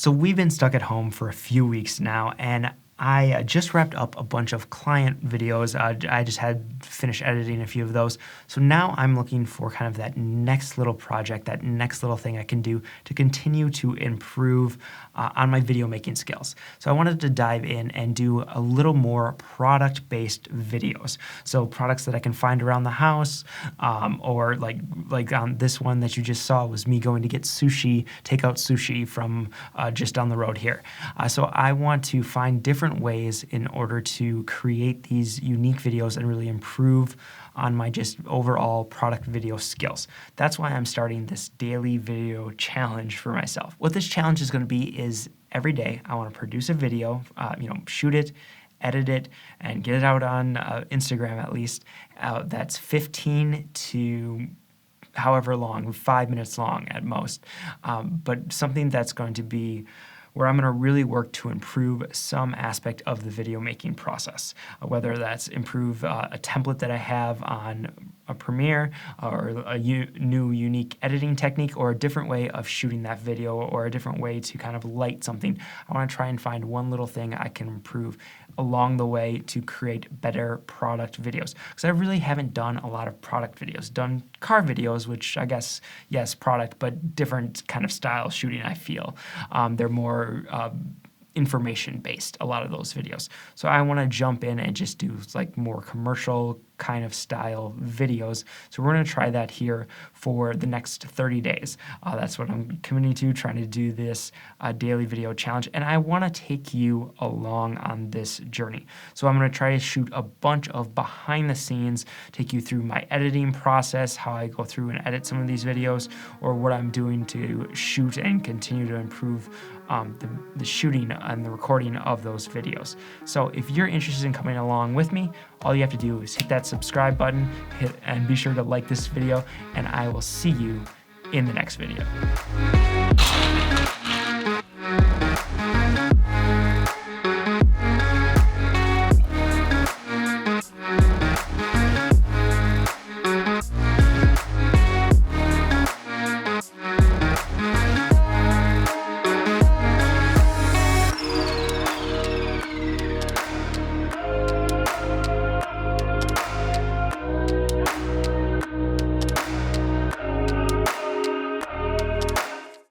So we've been stuck at home for a few weeks now, and I just wrapped up a bunch of client videos. I just had finished editing a few of those. So now I'm looking for kind of that next little project, that next little thing I can do to continue to improve on my video making skills. So I wanted to dive in and do a little more product-based videos. So products that I can find around the house, or like on this one that you just saw was me going to get sushi, takeout sushi from just down the road here. So I want to find different ways in order to create these unique videos and really improve on my just overall product video skills. That's why I'm starting this daily video challenge for myself. What this challenge is going to be is every day I want to produce a video, shoot it, edit it, and get it out on Instagram at least. That's 15 to however long, 5 minutes long at most, but something that's going to be where I'm going to really work to improve some aspect of the video making process, whether that's improve a template that I have on a Premiere, or a new unique editing technique, or a different way of shooting that video, or a different way to kind of light something. I want to try and find one little thing I can improve along the way to create better product videos. Because I really haven't done a lot of product videos. Done car videos, which I guess, yes, product, but different kind of style shooting, I feel. They're more information based, a lot of those videos. So I want to jump in and just do like more commercial kind of style videos. So we're going to try that here for the next 30 days. That's what I'm committing to, trying to do this daily video challenge. And I want to take you along on this journey. So I'm going to try to shoot a bunch of behind the scenes, take you through my editing process, how I go through and edit some of these videos, or what I'm doing to shoot and continue to improve the shooting and the recording of those videos. So if you're interested in coming along with me, all you have to do is hit that subscribe button, and be sure to like this video, and I will see you in the next video.